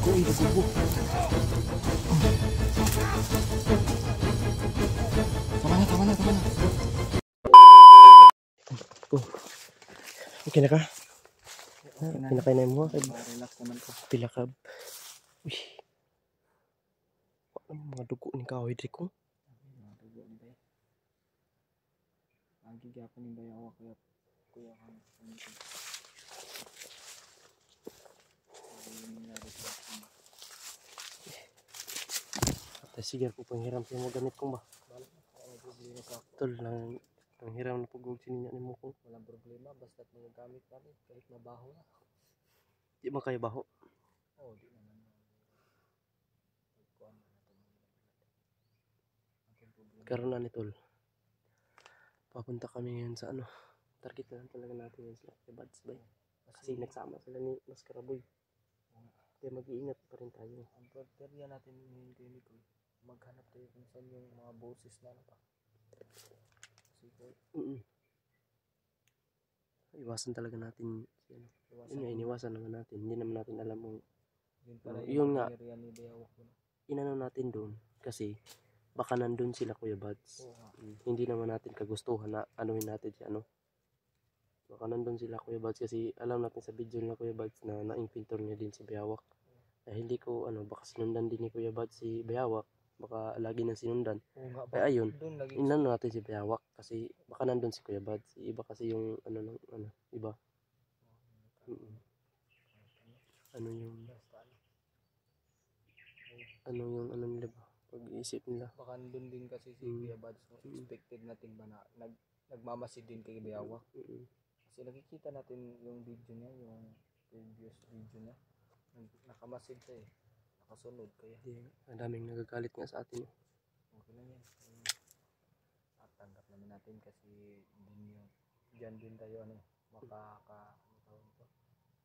Uy, nagubo. Tama na. Oh. Okay na ka? Pinakain na mo. Relax naman ko. Pilakab. Uy. Ano mga dugo ni kahoy diri ko? Mga dugo ni bay. Ang gigapon ni bay ako kaya kuya kang Sige po panghiram sa mo gamit ko ba? Tol lang ang hiram na pugog sininya nimo ko. Walang problema basta magagamit natin kahit mabaho na. Di man kayo baho. Oh, di naman. Karon na ni tol. Papunta kami ngayon sa ano. Target na lang talaga natin yan sila. Kay Bads Bay. Kasi nagsama sila ni Maskaraboy. Kaya mag-iingat pa rin tayo. Ang criteria natin ni ko, maghanap tayo kung saan yung mga boses na pa. Iwasan talaga natin ano. Yun nga, iniwasan naman natin. Hindi naman natin alam kung yun nga, ni Bayawak ko na. inano natin doon. Kasi baka nandun sila Kuya Bads. Hindi naman natin kagustuhan na anuhin natin si ano. Baka nandun sila Kuya Bads kasi alam natin sa video na Kuya Bads na na-inventor niya din si Bayawak. Hindi ko ano, baka sinundan din ni Kuya Bads si Bayawak. Baka lagi nang sinundan. Kaya ayun, inano natin si Bayawak kasi baka nandun si Kuya Bads. Iba kasi yung ano ng ano, iba. Ano yung ano nila ba? Pag-iisip nila. Baka nandun din kasi si Kuya Bads. Expected natin ba na nagmamasid din kay Bayawak. Kasi nakikita natin yung video niya, yung previous video niya. Nakamasid siya eh. Nakasunod kaya. Ang daming nagagalit nga sa atin. Okay lang yan. At tanggap naman natin kasi dyan din tayo ano,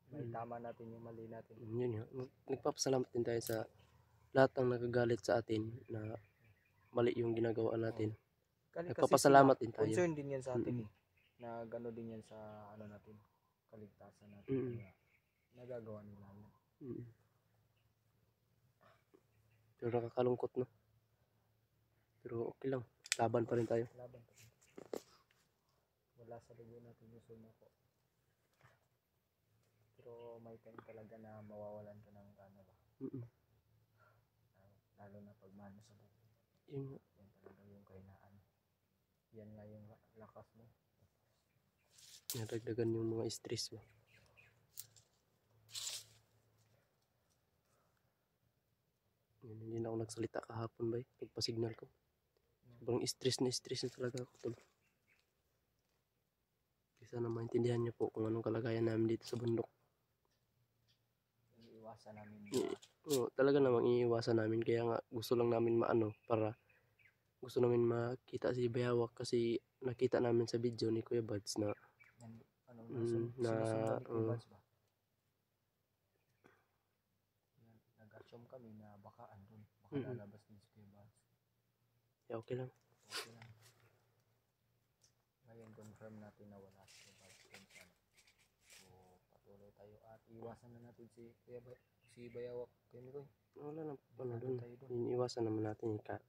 may tama natin yung mali natin. Yun nga. Nagpapasalamat din tayo sa lahat ng nagagalit sa atin na mali yung ginagawa natin. Nagpapasalamat din tayo. Concern din yan sa atin eh. Na gano'n din yan sa ano natin, kaligtasan natin. Kaya nagagawa nila yan. Pero nakakalungkot no. Pero okay lang. Laban pa rin tayo. Laban pa rin. Wala sa dugo natin yung sumako. Pero may time talaga na mawawalan ka ng gana ba? Lalo na pag mano sa buko. Yan talaga yung kainaan. Yan nga yung lakas mo. Nadagdagan yung mga stress mo. Hindi na ako nagsalita kahapon ba pagpa-signal ko. Sobrang stress na talaga ako tol. Sana maintindihan niyo po kung anong kalagayan namin dito sa bundok. Iiwasan namin. Talaga namang iiwasan namin. Kaya nga gusto lang namin gusto namin makita si Bayawak kasi nakita namin sa video ni Kuya Bads na sinusundan ni Kuya Bads ba? Nag-assume kami na baka andun. Baka lalabas din si Kuya Bads. Yeah, okay lang. Ngayon confirm natin na wala si Kuya Bads. So patuloy tayo at iwasan na natin si Bayawak. Wala na ano dun. Iniiwasan naman natin yung baka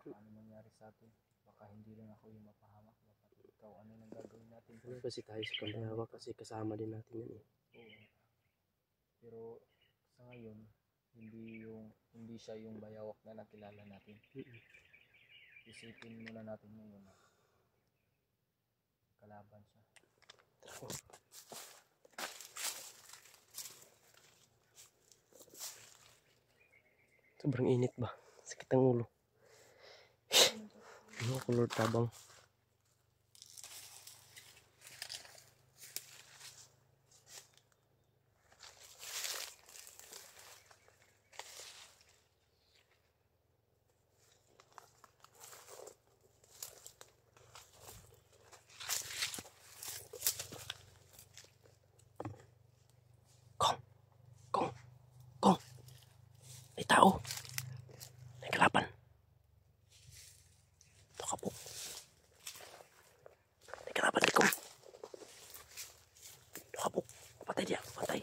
ano mangyari sa atin. Baka hindi lang ako yung mapahamak. Baka ikaw ano nang gagawin natin. Kasi tayo sa Bayawak kasi kasama din natin yan eh. Oo. Pero sa ngayon hindi siya yung Bayawak na nakilala natin. Isipin muna natin ngayon na kalaban siya. Sobrang init ba? Sakit ang ulo. Ano kulor tabang? Kong! May tao! May kalaban! Ito ka po. habok. Patay dia, patay.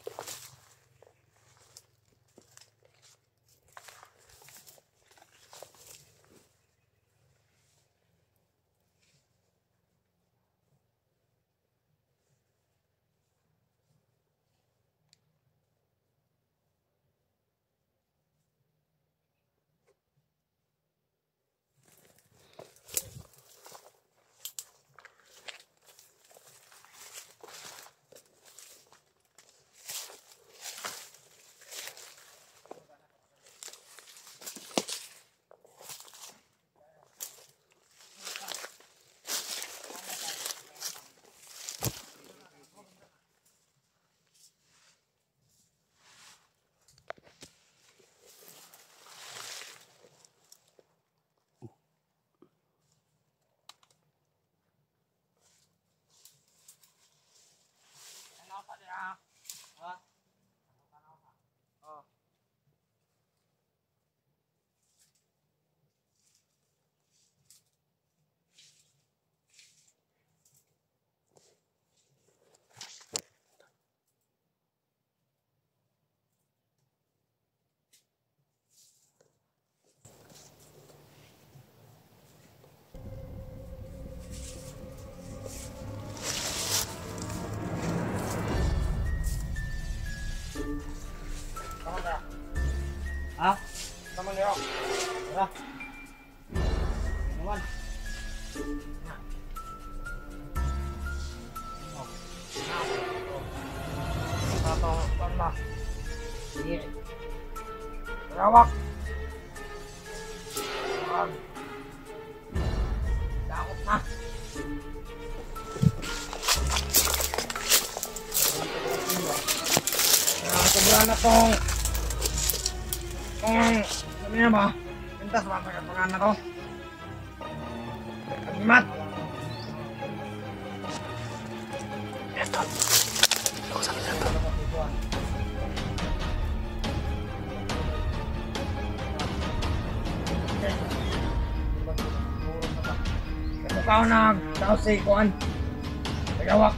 Ha? Naman niyo. Tara. Naman. Tatong na. Sige. Rawak. Dakot na. Sobrang na tong ano niya ba? Pintas ba pagkapangan na to? Pag-imat! Eto. Ako sa akin ito. Ito ka nagtaos sa ikuan. Tagawak.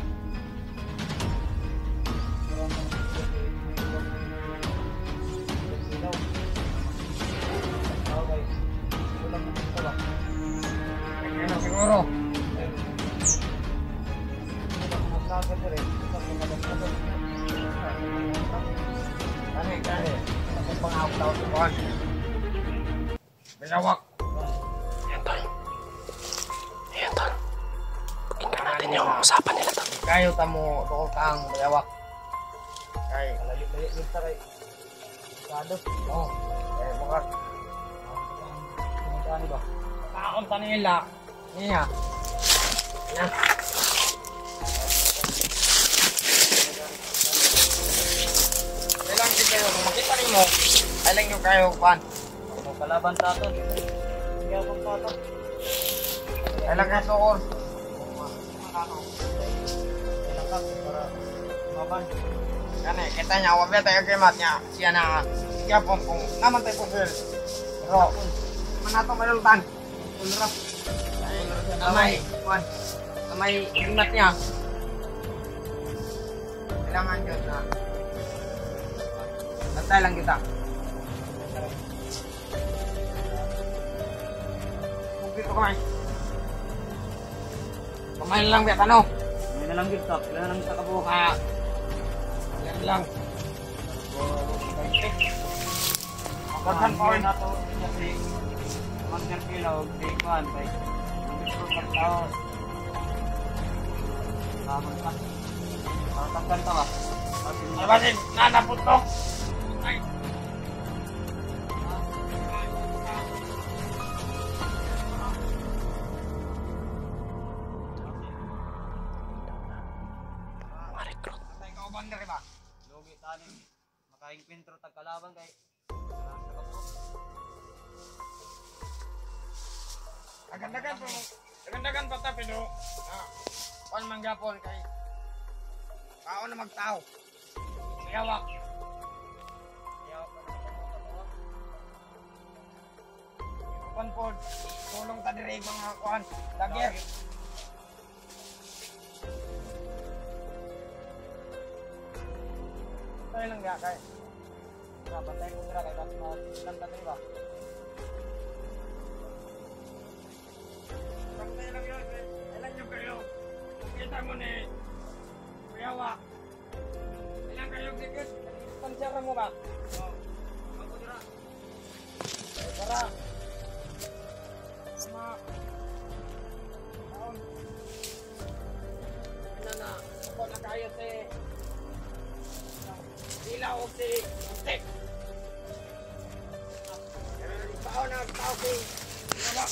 Siguro. Kani. Ako pang-out-out ko ba? Bilawak. Ayan, tol. Ayan, tol. Pakinggan natin yung usapan nila, tol. Kayo tamo tukol kang bilawak. Kay lalit-lalit nito kay Sado. Oo. Eh bukas. Ano ba? Takon ta nila. Niya. Yan. Kailang din kayo. Kung makita niyo mo, kailang nyo kayo pan. Kung kalaban tato. Hindi ako tato. Kailang kayo tukol. Kailang ka para maban. Kani, kita niya, wag tayo kimat niya. Siya na, siya po kung naman tayo po feel. Pero, manatong malulutan. Ulrap. Kamay, kuan. Kamay, ingat niya. Kailangan yun na. Bantay lang kita. Dito kamay. Kamay lang biya, ano? Kamay na lang kita. Kailangan lang kita kabuka. Yan lang. Pagkan pa rin nato kasi mag-nerkilaw di kuan kay nandito sa tao. Tama ka. Tangkan ta ba? Abasin, nanaputok. Ay. Ma-recruit. Patay ka uban diri ba? Lugi tanin. Makaing pintro tag kalaban kay Agandagan pa ta pero kuan man gyapon kay kao na magtao. Yawak. Kuan pod tulong ta diri mga kuan dagger. Okay lang niya kay. Kapatay ko dira kay nanta diri ba? Kapatay lang yun. Ilan yung kayo? Kita mo ni Kuyawa. Ilan kayo dikit? Pansara mo ba? Oo. Ako dira. Tara. Sama. Taon. Na. Ako na kayo si ilaw o si Tek. Tao na tao si Kuyawa.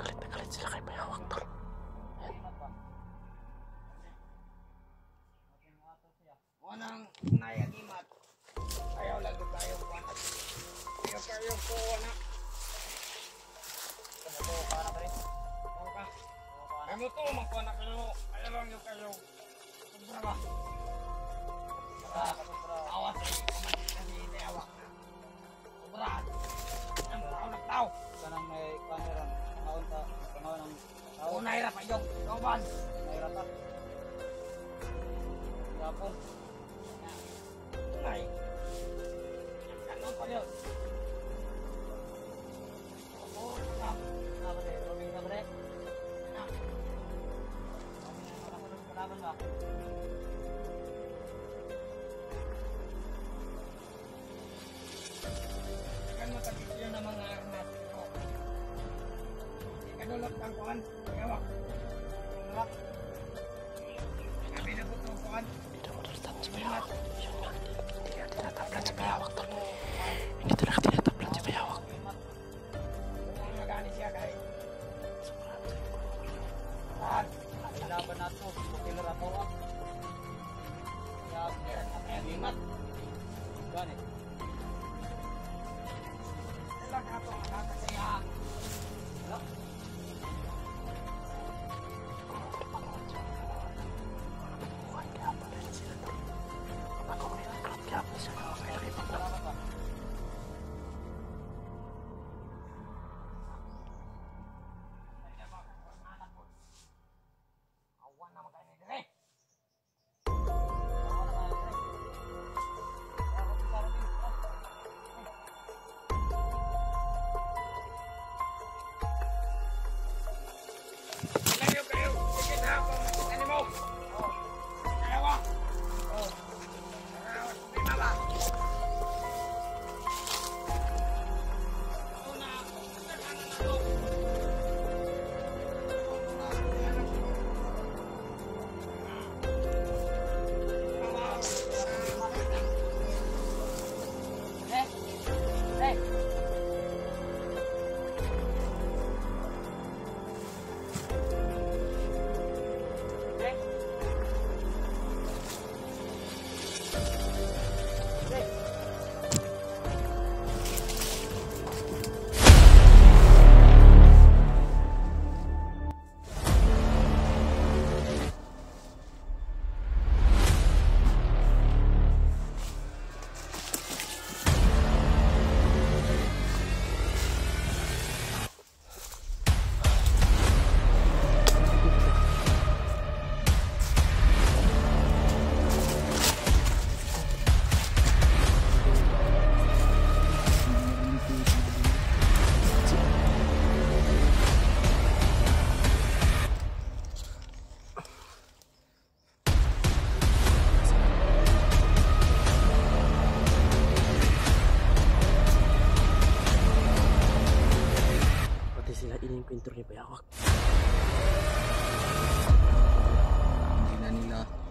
Galit na galit sila kay Bayawak, tol. Wanang nayagimat. Ayaw lang ko tayo kuwanat. Ayaw kayo po na. Ano ka na rin? Ano ka? Ayaw mo to magkuwanak kayo. Ayaw lang yung kayo. Sobra ba? Awas ay kumalit kasi inayawak na. Sobra. Ang tao ng tao. Kanang may kameran, panahon ng tao. Oo, nahirap ay yung kauban. Nahirap ka. Yapon. Tunay. Ano pa yun? Oo, Apa deh? Robin apa deh? na. Kenapa enggak? Akan matagis yun ang mga armas. Ikadulot ng kuhan. Yawak. Yawak. Sabi na po itong kuhan. Hindi mo nalatan si Bayawak. Yun nga, hindi nga tinataplan si Bayawak, tol. Hindi talaga tinataplan si Bayawak. Kung magani siya kay. Sobrang sa ko. Lahat. Laban nato, killer ako ah. Kaya limat. Gani. Sila ka ito nakakasaya. Bukan kaya pala na sila, tol. Kapag may nag-crowd kaya pala sila, may nakipag lang. Salamat ah. Awan naman kayo nila eh. Ako na kaya. Ako sa Robin. Ilayo kayo. Sige na ako. Ano mo? Ayawa. Di ba ba? Ito na. Nagkakanan na to. Pati sila ininkwentro ni Bayawak.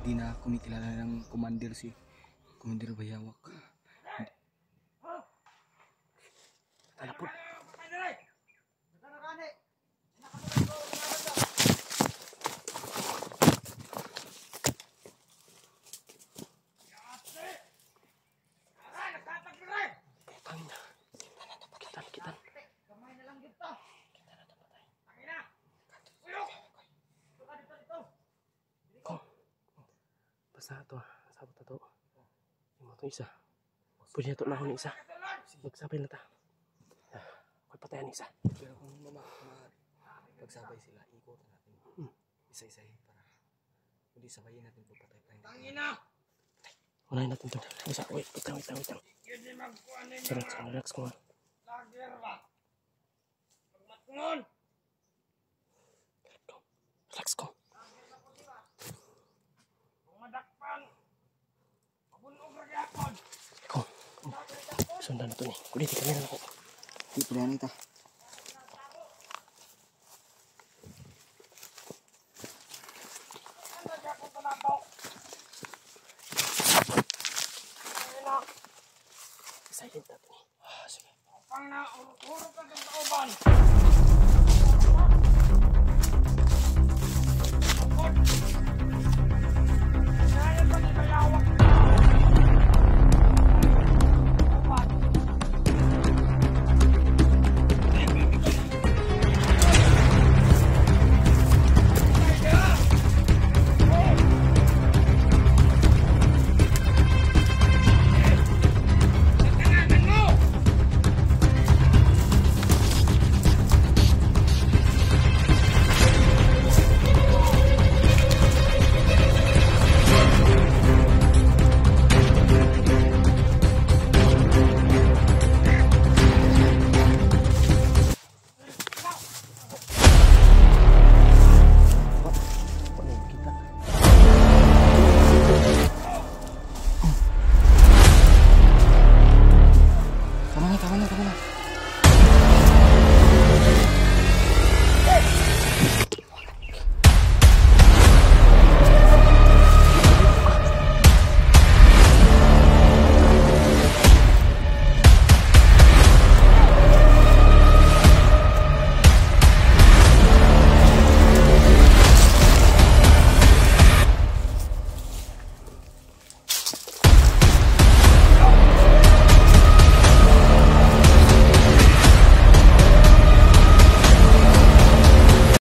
Di na kumikilala ng commander si Commander Bayawak. Talapod. Basta ito, sabot na to. Yung mo ito isa. Pwede na ito na ako ng isa. Magsabay na ta. May patayan ng isa. Pero kung pagsabay sila, ikutan natin. Isa-isahin para hindi sabayin natin pagpatay pa. Unahin natin ito. Isa, wait lang. Relax ko nga. Relax ko. Ikaw. Sundan na ito ni. Kulitin kami na ako. Di pala nita. Silent natin. Sige. Pang na, urot ka sa kauban.